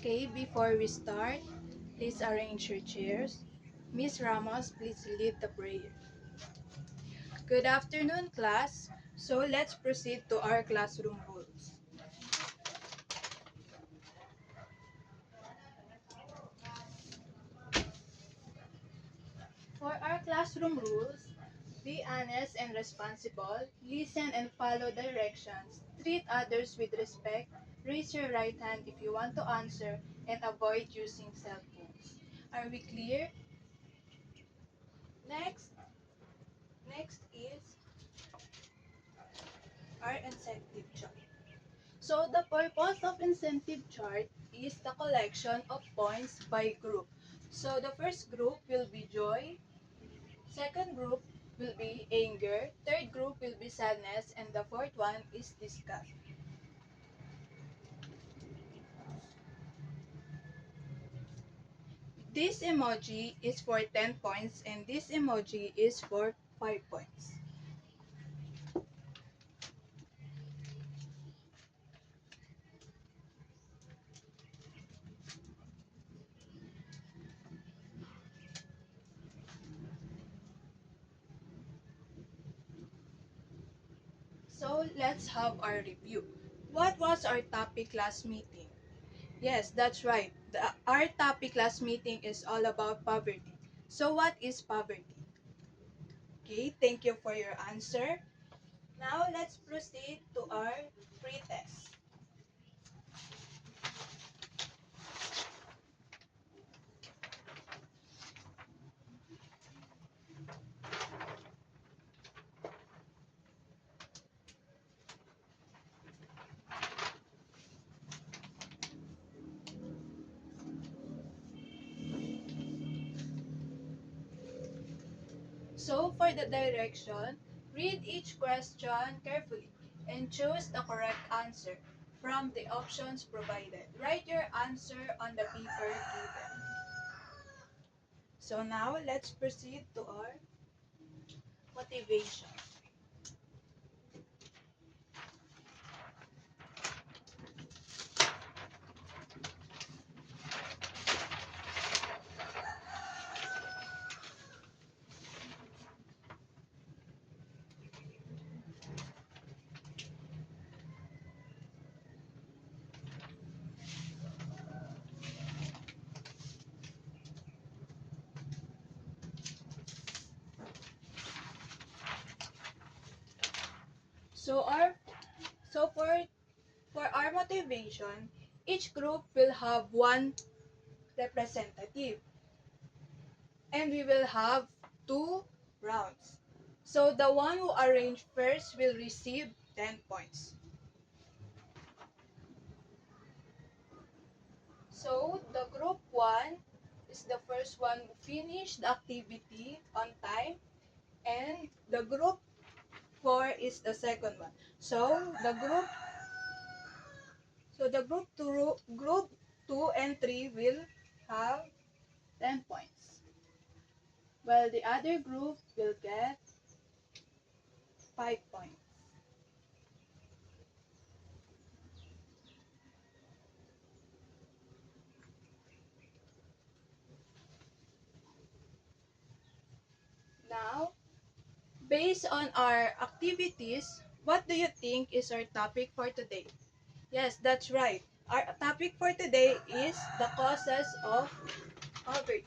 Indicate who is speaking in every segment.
Speaker 1: Okay, before we start, please arrange your chairs. Miss Ramos, please lead the prayer. Good afternoon, class. So let's proceed to our classroom rules. For our classroom rules, be honest and responsible, listen and follow directions, treat others with respect, raise your right hand if you want to answer, and avoid using cell phones. Are we clear? Next is our incentive chart. So the purpose of incentive chart is the collection of points by group. So the first group will be joy, second group will be anger, third group will be sadness, and the fourth one is disgust. This emoji is for 10 points and this emoji is for 5 points. So let's have our review. What was our topic last meeting? Yes, that's right. Our topic last meeting is all about poverty. So what is poverty? Okay, thank you for your answer. Now let's proceed to our pre-test. So for the direction, read each question carefully and choose the correct answer from the options provided. Write your answer on the paper given. So now let's proceed to our motivation. So our so for our motivation, each group will have one representative and we will have 2 rounds. So the one who arranged first will receive 10 points. So the group 1 is the first one who finished the activity on time and the group 4 is the second one. So the group 2 and 3 will have 10 points. While the other group will get 5 points. Now, based on our activities, what do you think is our topic for today? Yes, that's right. Our topic for today is the causes of poverty.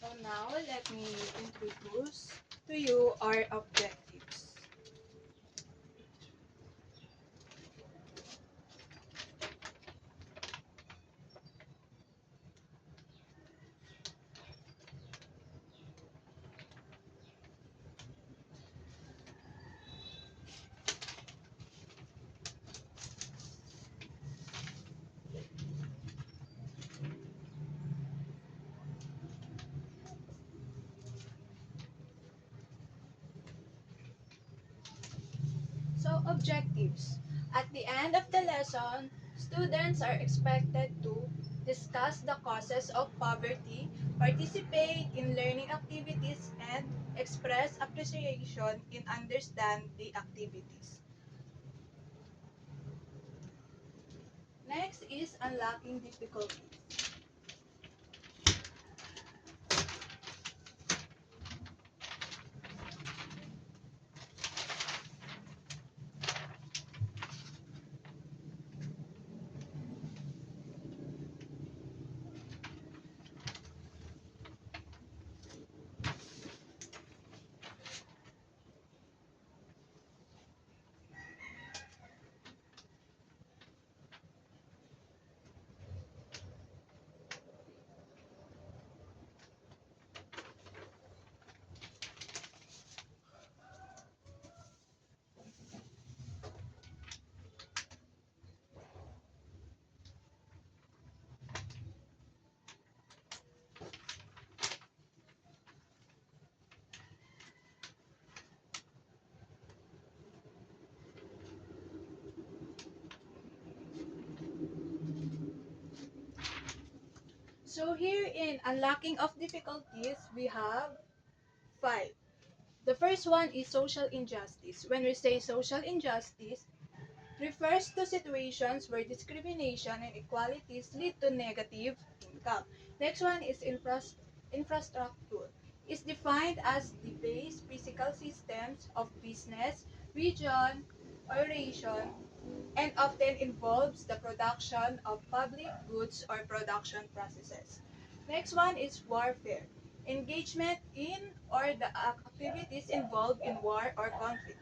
Speaker 1: So now, let me introduce to you our objectives. objectives. At the end of the lesson, students are expected to discuss the causes of poverty, participate in learning activities, and express appreciation in understand the activities. Next is unlocking difficulties. So here in unlocking of difficulties, we have 5. The first one is social injustice. When we say social injustice, refers to situations where discrimination and inequalities lead to negative income. Next one is infrastructure. Is defined as the base physical systems of business, region, or nation, and often involves the production of public goods or production processes. Next one is warfare. Engagement in or the activities involved in war or conflict.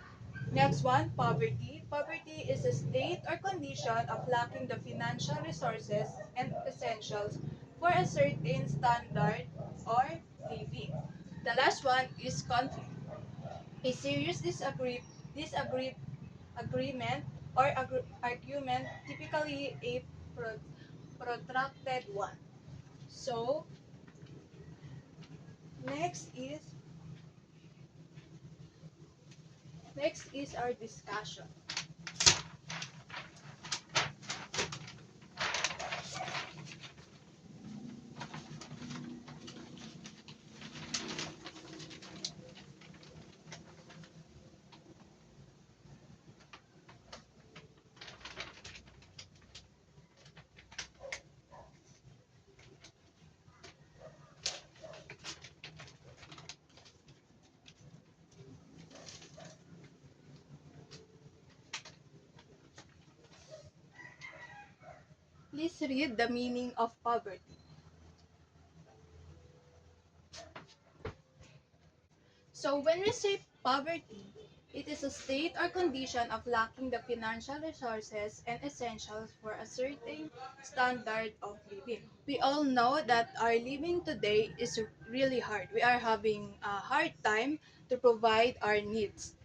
Speaker 1: Next one, poverty. Poverty is a state or condition of lacking the financial resources and essentials for a certain standard or living. The last one is conflict. A serious agreement or argument, typically a protracted one. So, next is next is our discussion. Please read the meaning of poverty. So when we say poverty, it is a state or condition of lacking the financial resources and essentials for a certain standard of living. We all know that our living today is really hard. We are having a hard time to provide our needs.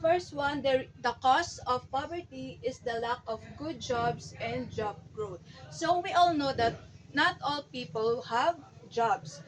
Speaker 1: First one, the cause of poverty is the lack of good jobs and job growth. So we all know that not all people have jobs,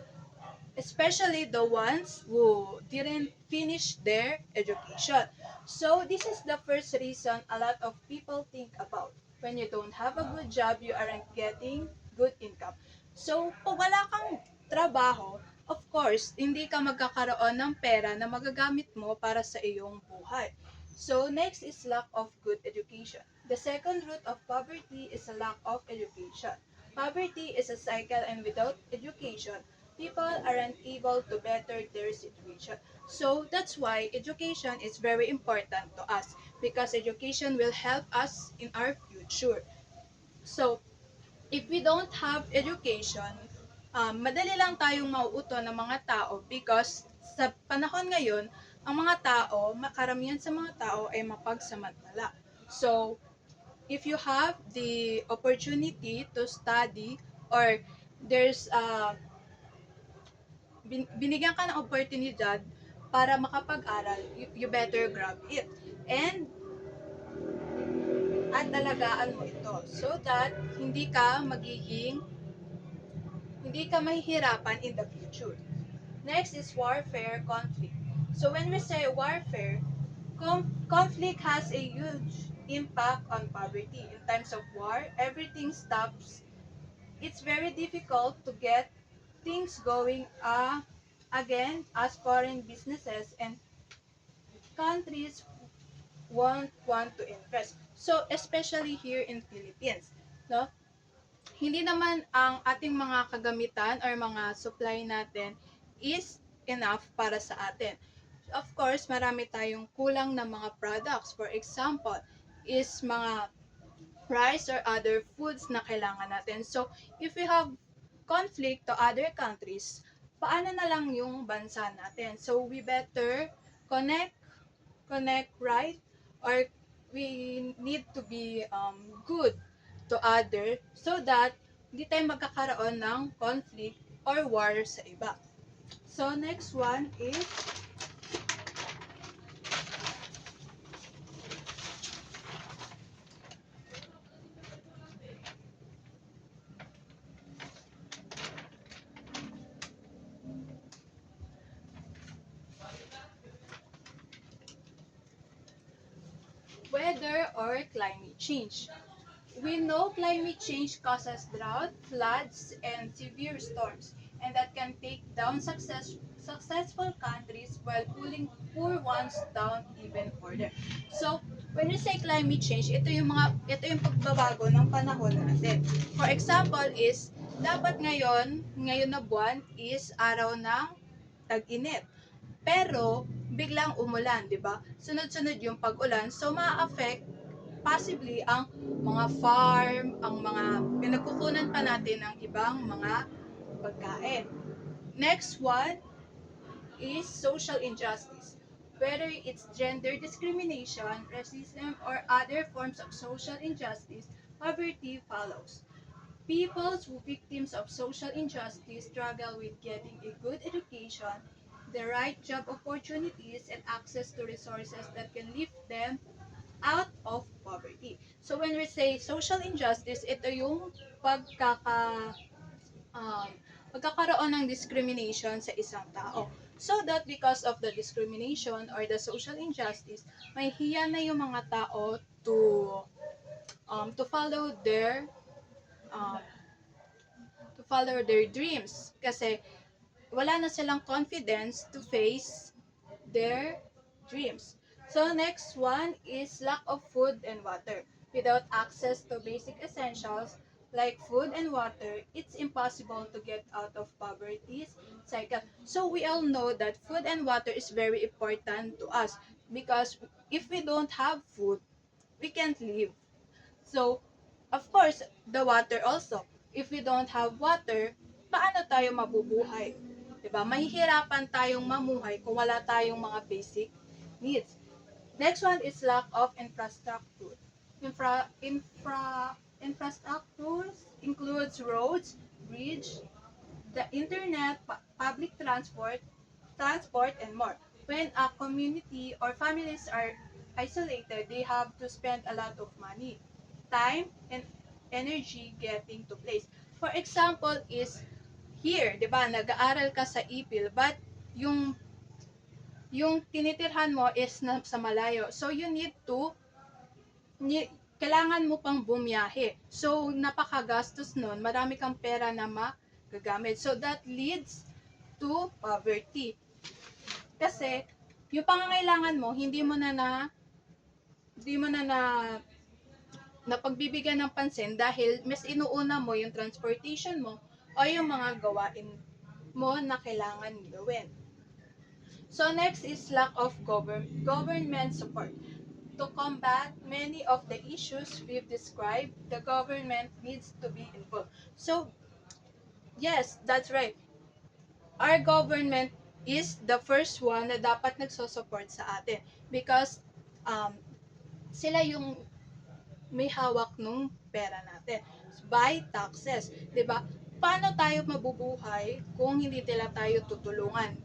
Speaker 1: especially the ones who didn't finish their education. So this is the first reason a lot of people think about. When you don't have a good job, you aren't getting good income. So pag wala kang trabaho, of course, hindi ka magkakaroon ng pera na magagamit mo para sa iyong buhay. So next is lack of good education. The second root of poverty is a lack of education. Poverty is a cycle, and without education, people aren't able to better their situation. So that's why education is very important to us, because education will help us in our future. So if we don't have education, madali lang tayong mauuto ng mga tao, because sa panahon ngayon, ang mga tao, karamihan sa mga tao ay mapagsamantala. So, if you have the opportunity to study, or there's binigyan ka ng oportunidad para makapag-aral, you better grab it. And at talagaan mo ito so that hindi ka mahihirapan in the future. Next is warfare, conflict. So when we say warfare, Conflict has a huge impact on poverty. In times of war, everything stops. It's very difficult to get things going again as foreign businesses and countries won't want to invest. So, especially here in Philippines, no? Hindi naman ang ating mga kagamitan or mga supply natin is enough para sa atin. Of course, marami tayong kulang na mga products. For example, is mga rice or other foods na kailangan natin. So, if we have conflict to other countries, paano na lang yung bansa natin? So, we better connect, right? Or we need to be good to other so that hindi tayo magkakaroon ng conflict or war sa iba. So, next one is weather or climate change. We know climate change causes drought, floods, and severe storms, and that can take down successful countries while pulling poor ones down even further. So, when we say climate change, ito yung pagbabago ng panahon natin. For example is dapat ngayon na buwan is araw ng tag-init. Pero biglang umulan, 'di ba? Sunod-sunod yung pag-ulan, so ma-affect possibly ang mga farm, ang mga pinagkukunan pa natin ng ibang mga pagkain. Next one is social injustice. Whether it's gender discrimination, racism, or other forms of social injustice, poverty follows. People who victims of social injustice struggle with getting a good education, the right job opportunities, and access to resources that can lift them out of poverty. So when we say social injustice, ito yung um, pagkakaroon ng discrimination sa isang tao. So that because of the discrimination or the social injustice, may hiya na yung mga tao to follow um, their dreams kasi wala na silang confidence to face their dreams. So next one is lack of food and water. Without access to basic essentials like food and water, it's impossible to get out of poverty's cycle. So we all know that food and water is very important to us because if we don't have food, we can't live. So, of course, the water also. If we don't have water, paano tayo mabubuhay? 'Di ba? Mahihirapan tayong mamuhay kung wala tayong mga basic needs. Next one is lack of infrastructure. Infrastructures includes roads, bridge, the internet, public transport, and more. When a community or families are isolated, they have to spend a lot of money, time, and energy getting to place. For example is here, 'di ba, nag-aaral ka sa IPIL, but yung tinitirhan mo is sa malayo. So you need to kailangan mo pang bumiyahe. So napakagastos nun, marami kang pera na magagamit. So that leads to poverty. Kasi yung pangangailangan mo, hindi mo na napagbibigyan ng pansin dahil mas inuuna mo yung transportation mo o yung mga gawain mo na kailangan gawin. So next is lack of government support. To combat many of the issues we've described, the government needs to be involved. So, yes, that's right. Our government is the first one na dapat nagsosupport sa atin because um, sila yung may hawak nung pera natin by taxes, 'di ba? Paano tayo mabubuhay kung hindi nila tayo tutulungan?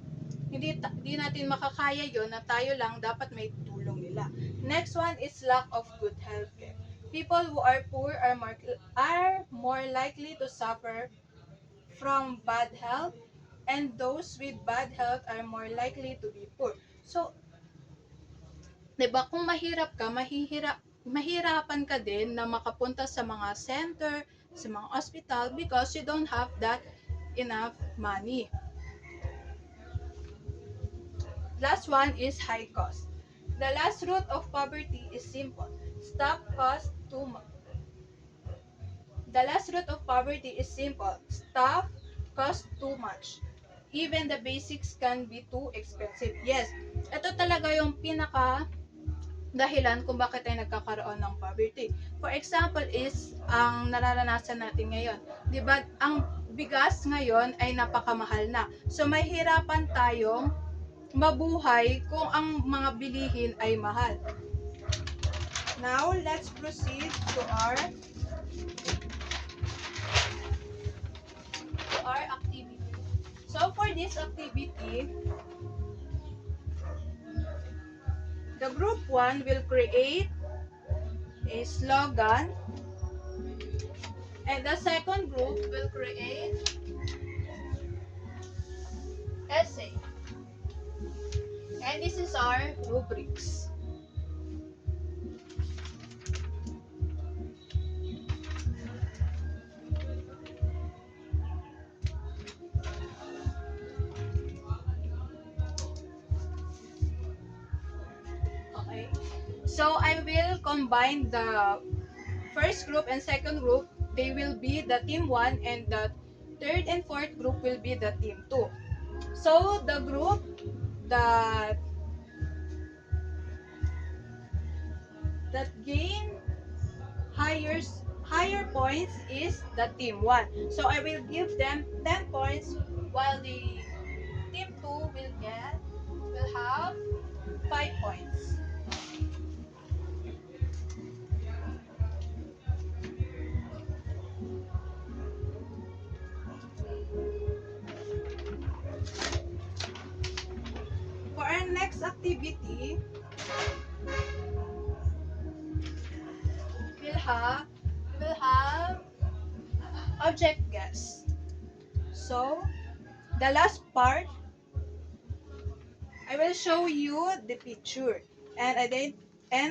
Speaker 1: Hindi natin makakaya 'yon na tayo lang dapat may tulong nila. Next one is lack of good healthcare. People who are poor are more likely to suffer from bad health, and those with bad health are more likely to be poor. So 'Diba, kung mahirap ka, mahirapan ka din na makapunta sa mga center, sa mga hospital because you don't have that enough money. Last one is high cost. The last root of poverty is simple. Stop cost too much. The last root of poverty is simple. Stuff costs too much. Even the basics can be too expensive. Yes, ito talaga yung pinaka dahilan kung bakit tayo nagkakaroon ng poverty. For example is ang nararanasan natin ngayon. 'Di ba? Ang bigas ngayon ay napakamahal na. So mahirapan tayong mabuhay kung ang mga bilihin ay mahal. Now, let's proceed to our activity. So for this activity, the group 1 will create a slogan and the second group will create essay. And this is our rubrics. Okay. So I will combine the first group and second group. They will be the team 1 and the third and fourth group will be the team 2. So the group that gain higher points is the team 1. So I will give them 10 points while the team 2 will have 5 points. For our next activity, we'll have object guess. So, the last part, I will show you the picture and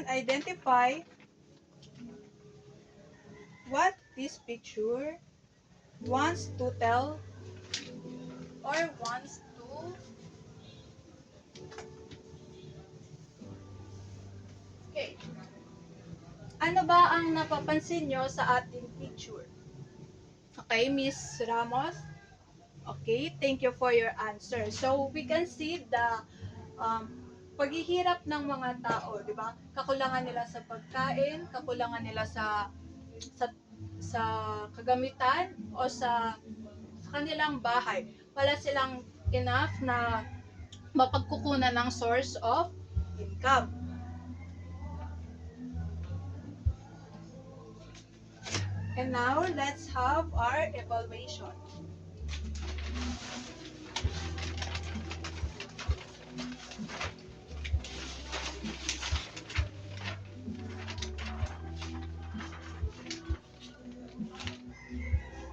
Speaker 1: identify what this picture wants to tell or wants to okay. Ano ba ang napapansin nyo sa ating picture? Okay, Miss Ramos? Okay, thank you for your answer. So, we can see the paghihirap ng mga tao, di ba? Kakulangan nila sa pagkain, kakulangan nila sa kagamitan o sa kanilang bahay. Wala silang enough na mapagkukunan ng source of income. And now, let's have our evaluation.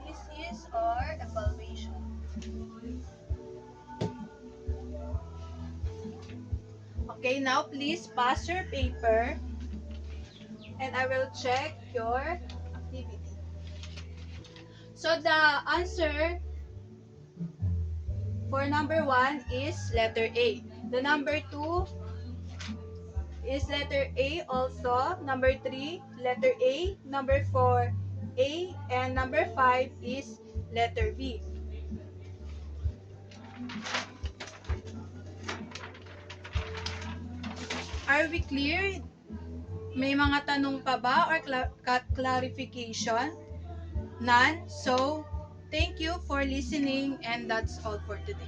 Speaker 1: This is our evaluation. Okay, now please pass your paper and I will check your activity. So the answer for number 1 is letter A. The number 2 is letter A also. Number 3, letter A. Number 4, A. And number 5 is letter B. Are we clear? May mga tanong pa ba or clarification? None. So, thank you for listening and that's all for today.